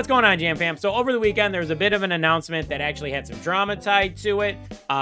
What's going on, Jam fam? So over the weekend, there was a bit of an announcement that actually had some drama tied to it.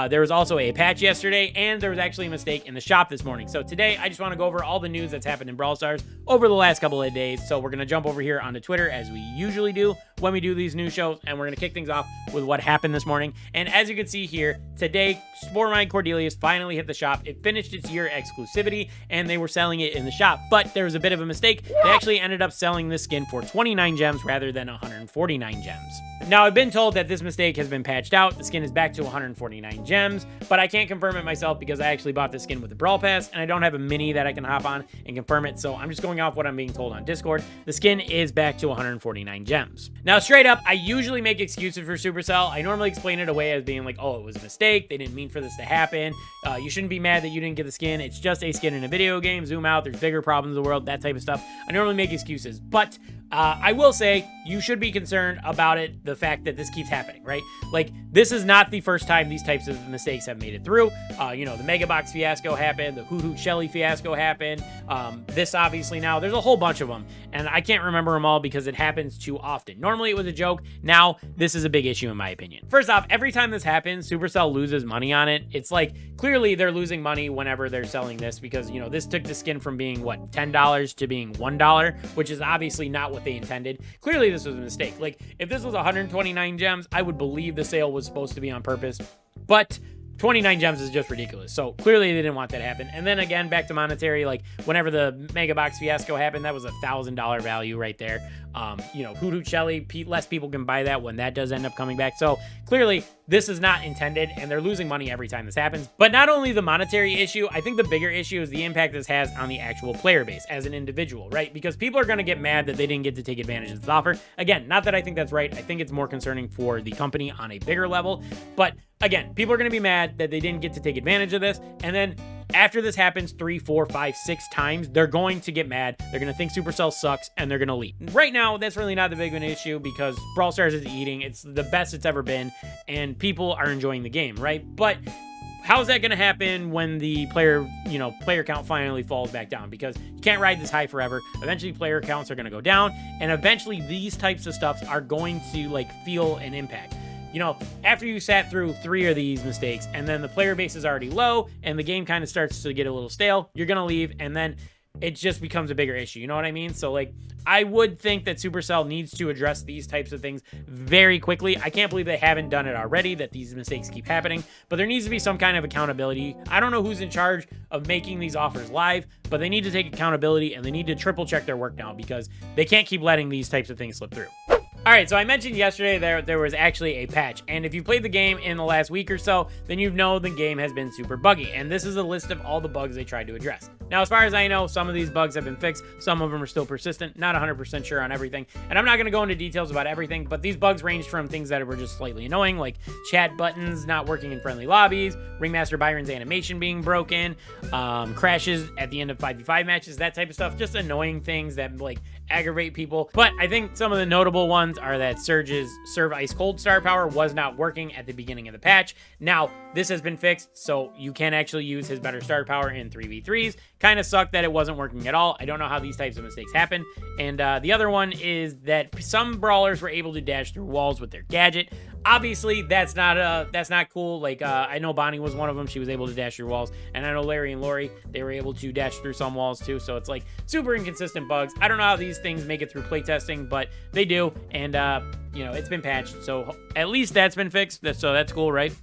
There was also a patch yesterday, and there was actually a mistake in the shop this morning. So today, I just want to go over all the news that's happened in Brawl Stars over the last couple of days. So we're going to jump over here onto Twitter, as we usually do when we do these news shows, and we're going to kick things off with what happened this morning. And as you can see here, today, Sportmine Cordelious finally hit the shop. It finished its year exclusivity, and they were selling it in the shop. But there was a bit of a mistake. They actually ended up selling this skin for 29 gems rather than 149 gems. Now, I've been told that this mistake has been patched out. The skin is back to 149 gems, but I can't confirm it myself because I actually bought this skin with the Brawl Pass, and I don't have a mini that I can hop on and confirm it, so I'm just going off what I'm being told on Discord. The skin is back to 149 gems. Now, straight up, I usually make excuses for Supercell. I normally explain it away as being like, oh, it was a mistake. They didn't mean for this to happen. You shouldn't be mad that you didn't get the skin. It's just a skin in a video game. Zoom out. There's bigger problems in the world, that type of stuff. I normally make excuses, but I will say you should be concerned about it, the fact that this keeps happening, right? Like, this is not the first time these types of mistakes have made it through. You know, the Mega Box fiasco happened, the Hoot Hoot Shelly fiasco happened, this obviously now, there's a whole bunch of them, and I can't remember them all because it happens too often. Normally it was a joke, now this is a big issue in my opinion. First off, every time this happens, Supercell loses money on it. It's like, clearly they're losing money whenever they're selling this because, you know, this took the skin from being, what, $10 to being $1, which is obviously not what they intended. Clearly this was a mistake. Like, if this was 129 gems, I would believe the sale was supposed to be on purpose, but 29 gems is just ridiculous. So clearly they didn't want that to happen. And then again, back to monetary, like whenever the Mega Box fiasco happened, that was $1,000 value right there. You know, Hoot Hoot Shelly, less people can buy that when that does end up coming back. So clearly this is not intended, and they're losing money every time this happens. But not only the monetary issue, I think the bigger issue is the impact this has on the actual player base as an individual, right? Because people are going to get mad that they didn't get to take advantage of this offer. Again, not that I think that's right. I think it's more concerning for the company on a bigger level. But again, people are going to be mad that they didn't get to take advantage of this. And then after this happens 3, 4, 5, 6 times, they're going to get mad. They're going to think Supercell sucks, and they're going to leave. Right now, that's really not the big of an issue because Brawl Stars is eating. It's the best it's ever been, and people are enjoying the game, right? But how's that going to happen when the player count finally falls back down? Because you can't ride this high forever. Eventually, player counts are going to go down, and eventually, these types of stuffs are going to, like, feel an impact. You know, after you sat through 3 of these mistakes and then the player base is already low and the game kind of starts to get a little stale, you're going to leave, and then it just becomes a bigger issue. You know what I mean? So, like, I would think that Supercell needs to address these types of things very quickly. I can't believe they haven't done it already, that these mistakes keep happening, but there needs to be some kind of accountability. I don't know who's in charge of making these offers live, but they need to take accountability and they need to triple check their work now because they can't keep letting these types of things slip through. All right, so I mentioned yesterday there was actually a patch, and if you played the game in the last week or so, then you know the game has been super buggy, and this is a list of all the bugs they tried to address. Now, as far as I know, some of these bugs have been fixed, some of them are still persistent, not 100% sure on everything, and I'm not going to go into details about everything, but these bugs ranged from things that were just slightly annoying, like chat buttons not working in friendly lobbies, Ringmaster Byron's animation being broken, crashes at the end of 5v5 matches, that type of stuff, just annoying things that, like, aggravate people. But I think some of the notable ones are that Surge's Serve Ice Cold star power was not working at the beginning of the patch. Now, this has been fixed, so you can actually use his better star power in 3v3s. Kind of sucked that it wasn't working at all. I don't know how these types of mistakes happen. And the other one is that some brawlers were able to dash through walls with their gadget. Obviously, that's not cool. Like, I know Bonnie was one of them. She was able to dash through walls. And I know Larry and Lori, they were able to dash through some walls too. So it's like super inconsistent bugs. I don't know how these things make it through playtesting, but they do. And, you know, it's been patched. So at least that's been fixed. So that's cool, right?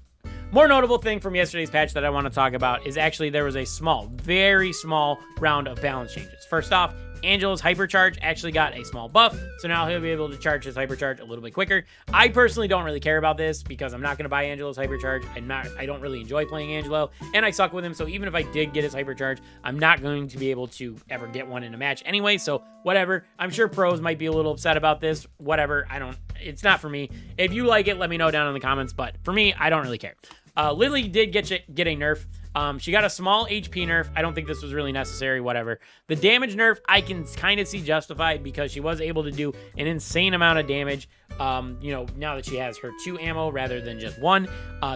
More notable thing from yesterday's patch that I want to talk about is actually there was a small, very small round of balance changes. First off, Angelo's Hypercharge actually got a small buff, so now he'll be able to charge his Hypercharge a little bit quicker. I personally don't really care about this because I'm not going to buy Angelo's Hypercharge. I don't really enjoy playing Angelo, and I suck with him, so even if I did get his Hypercharge, I'm not going to be able to ever get one in a match anyway, so whatever. I'm sure pros might be a little upset about this. Whatever. It's not for me. If you like it, let me know down in the comments, but for me, I don't really care. Lily did get a nerf. She got a small HP nerf. I don't think this was really necessary, whatever. The damage nerf, I can kind of see justified because she was able to do an insane amount of damage, you know, now that she has her 2 ammo rather than just 1.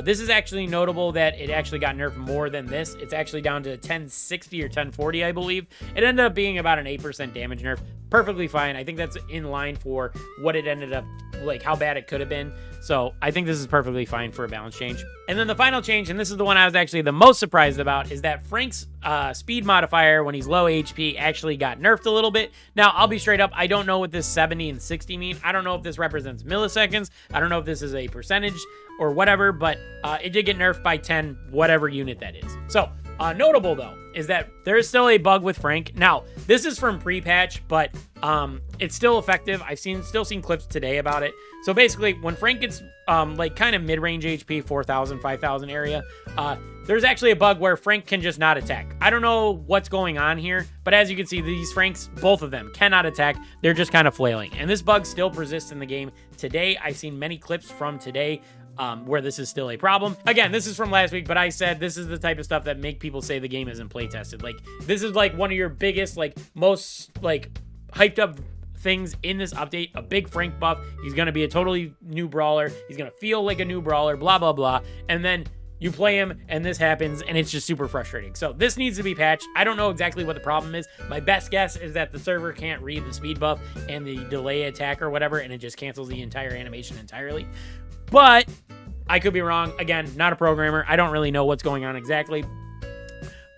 This is actually notable that it actually got nerfed more than this. It's actually down to 1060 or 1040, I believe. It ended up being about an 8% damage nerf. perfectly fine. I think that's in line for what it ended up, like how bad it could have been. So I think this is perfectly fine for a balance change. And then the final change, and this is the one I was actually the most surprised about, is that Frank's speed modifier when he's low HP actually got nerfed a little bit. Now, I'll be straight up, I don't know what this 70 and 60 mean. I don't know if this represents milliseconds. I don't know if this is a percentage or whatever, but it did get nerfed by 10, whatever unit that is. So, notable though, is that there is still a bug with Frank. Now, this is from pre-patch, but it's still effective. I've still seen clips today about it. So basically, when Frank gets like kind of mid-range HP, 4,000, 5,000 area, there's actually a bug where Frank can just not attack. I don't know what's going on here, but as you can see, these Franks, both of them, cannot attack. They're just kind of flailing. And this bug still persists in the game today. I've seen many clips from today where this is still a problem. Again, this is from last week, but I said this is the type of stuff that make people say the game isn't play tested. Like, this is like one of your biggest, like most like hyped up things in this update. A big Frank buff. He's going to be a totally new brawler. He's going to feel like a new brawler, blah, blah, blah. And then you play him and this happens and it's just super frustrating. So this needs to be patched. I don't know exactly what the problem is. My best guess is that the server can't read the speed buff and the delay attack or whatever, and it just cancels the entire animation entirely. But I could be wrong. Again, not a programmer. I don't really know what's going on exactly.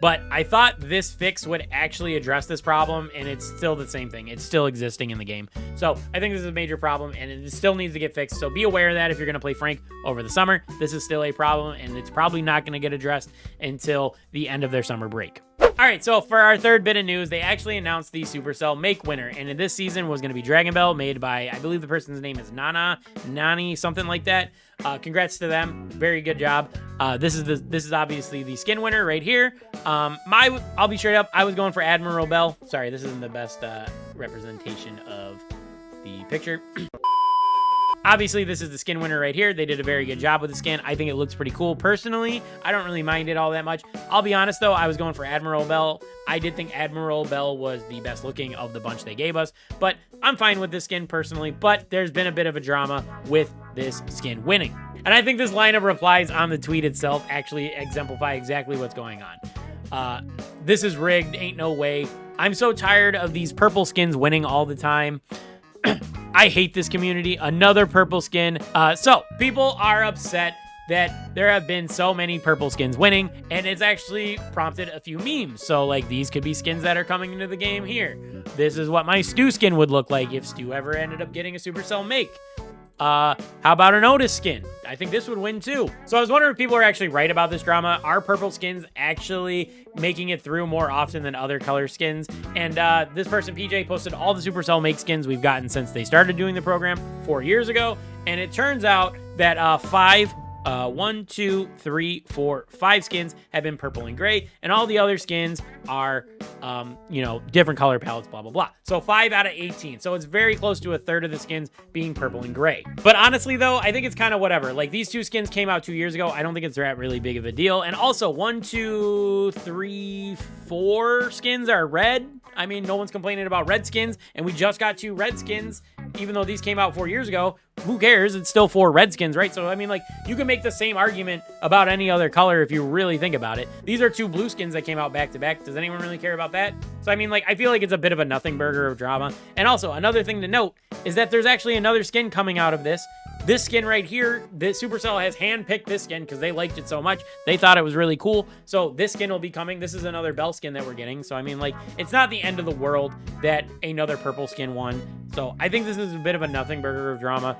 But I thought this fix would actually address this problem, and it's still the same thing. It's still existing in the game. So I think this is a major problem, and it still needs to get fixed. So be aware of that if you're going to play Frank over the summer. This is still a problem, and it's probably not going to get addressed until the end of their summer break. All right, so for our third bit of news, they actually announced the Supercell Make winner, and in this season was going to be Dragon Bell, made by, I believe the person's name is Nani, something like that. Congrats to them, very good job. This is obviously the skin winner right here. I'll be straight up, I was going for Admiral Bell. Sorry, this isn't the best representation of the picture. Obviously, this is the skin winner right here. They did a very good job with the skin. I think it looks pretty cool. Personally, I don't really mind it all that much. I'll be honest, though, I was going for Admiral Bell. I did think Admiral Bell was the best looking of the bunch they gave us, but I'm fine with this skin personally, but there's been a bit of a drama with this skin winning. And I think this line of replies on the tweet itself actually exemplify exactly what's going on. This is rigged, ain't no way. I'm so tired of these purple skins winning all the time. I hate this community. Another purple skin. So people are upset that there have been so many purple skins winning, and it's actually prompted a few memes. So like these could be skins that are coming into the game here. This is what my Stu skin would look like if Stu ever ended up getting a Supercell Make. How about an Otis skin? I think this would win too. So I was wondering if people are actually right about this drama. Are purple skins actually making it through more often than other color skins? And this person, PJ, posted all the Supercell Make skins we've gotten since they started doing the program 4 years ago. And it turns out that 5 skins have been purple and gray, and all the other skins are, you know, different color palettes, blah, blah, blah. So 5 out of 18. So it's very close to a third of the skins being purple and gray. But honestly, though, I think it's kind of whatever. Like, these 2 skins came out 2 years ago. I don't think it's that really big of a deal. And also, 1, 2, 3, 4 skins are red. I mean, no one's complaining about red skins, and we just got 2 red skins, even though these came out 4 years ago. Who cares? It's still 4 red skins, right? So, I mean, like, you can make the same argument about any other color if you really think about it. These are 2 blue skins that came out back to back. Does anyone really care about that? So, I mean, like, I feel like it's a bit of a nothing burger of drama. And also, another thing to note is that there's actually another skin coming out of this. This skin right here, this Supercell has handpicked this skin because they liked it so much. They thought it was really cool. So this skin will be coming. This is another Bell skin that we're getting. So, I mean, like, it's not the end of the world that another purple skin won. So I think this is a bit of a nothing burger of drama.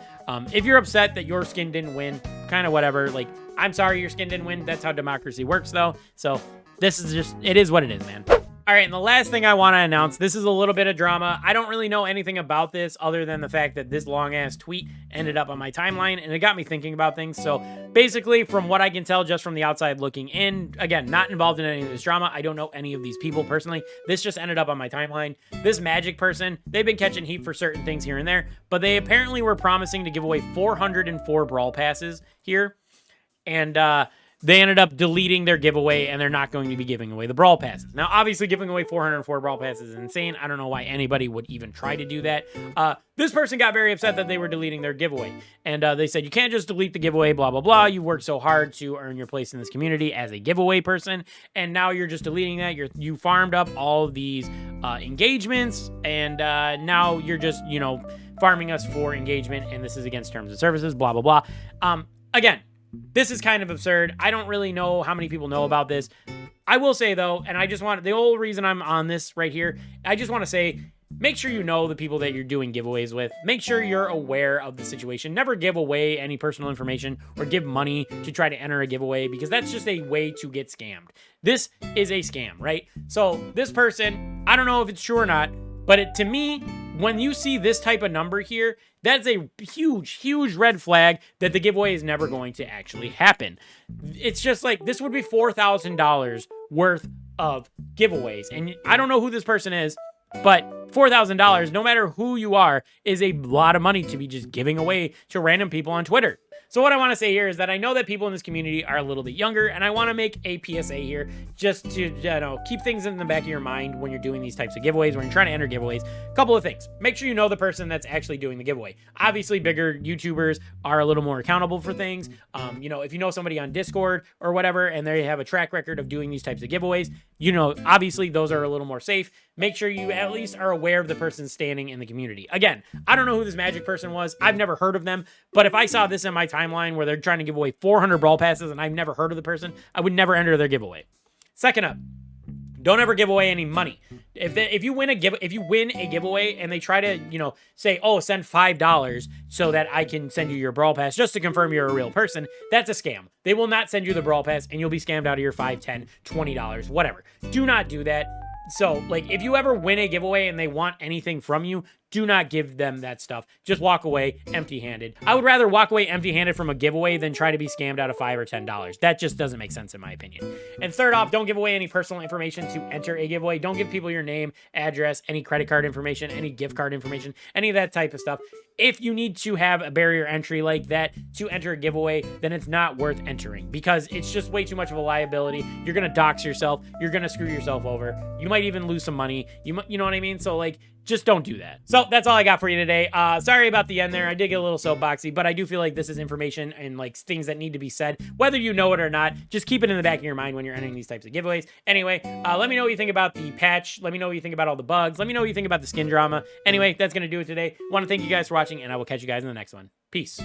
If you're upset that your skin didn't win, kind of whatever. Like, I'm sorry your skin didn't win. That's how democracy works, though. So this is just, it is what it is, man. All right, and the last thing I want to announce, this is a little bit of drama. I don't really know anything about this other than the fact that this long-ass tweet ended up on my timeline, and it got me thinking about things. So basically, from what I can tell just from the outside looking in, again, not involved in any of this drama. I don't know any of these people personally. This just ended up on my timeline. This Magic person, they've been catching heat for certain things here and there, but they apparently were promising to give away 404 Brawl Passes here. And they ended up deleting their giveaway, and they're not going to be giving away the Brawl Passes. Now, obviously, giving away 404 Brawl Passes is insane. I don't know why anybody would even try to do that. This person got very upset that they were deleting their giveaway. And they said, you can't just delete the giveaway, blah, blah, blah. You worked so hard to earn your place in this community as a giveaway person, and now you're just deleting that. You farmed up all of these engagements, and now you're just, you know, farming us for engagement, and this is against terms and services, blah, blah, blah. Again, this is kind of absurd. I don't really know how many people know about this. I will say, though, and I just want, the whole reason I'm on this right here, I just want to say, make sure you know the people that you're doing giveaways with. Make sure you're aware of the situation. Never give away any personal information or give money to try to enter a giveaway, because that's just a way to get scammed. This is a scam, right? So this person, I don't know if it's true or not, but to me, when you see this type of number here, that's a huge, huge red flag that the giveaway is never going to actually happen. It's just like, this would be $4,000 worth of giveaways. And I don't know who this person is, but $4,000, no matter who you are, is a lot of money to be just giving away to random people on Twitter. So what I want to say here is that I know that people in this community are a little bit younger, and I want to make a PSA here just to, you know, keep things in the back of your mind when you're doing these types of giveaways, when you're trying to enter giveaways. A couple of things. Make sure you know the person that's actually doing the giveaway. Obviously, bigger YouTubers are a little more accountable for things. You know, if you know somebody on Discord or whatever, and they have a track record of doing these types of giveaways, you know, obviously those are a little more safe. Make sure you at least are aware of the person standing in the community. Again, I don't know who this magic person was. I've never heard of them, but if I saw this in my timeline where they're trying to give away 400 Brawl Passes and I've never heard of the person, I would never enter their giveaway. Second up, don't ever give away any money. If you win a giveaway and they try to, you know, say, oh, send $5 so that I can send you your Brawl Pass just to confirm you're a real person, that's a scam. They will not send you the Brawl Pass, and you'll be scammed out of your $5, $10, $20, whatever. Do not do that. So, like, if you ever win a giveaway and they want anything from you, do not give them that stuff. Just walk away empty-handed. I would rather walk away empty-handed from a giveaway than try to be scammed out of $5 or $10. That just doesn't make sense in my opinion. And third off, don't give away any personal information to enter a giveaway. Don't give people your name, address, any credit card information, any gift card information, any of that type of stuff. If you need to have a barrier entry like that to enter a giveaway, then it's not worth entering, because it's just way too much of a liability. You're going to dox yourself. You're going to screw yourself over. You might even lose some money. You know what I mean? So, like, just don't do that. So that's all I got for you today. Sorry about the end there. I did get a little soapboxy, but I do feel like this is information and like things that need to be said, whether you know it or not. Just keep it in the back of your mind when you're entering these types of giveaways. Anyway, let me know what you think about the patch. Let me know what you think about all the bugs. Let me know what you think about the skin drama. Anyway, that's going to do it today. Want to thank you guys for watching, and I will catch you guys in the next one. Peace.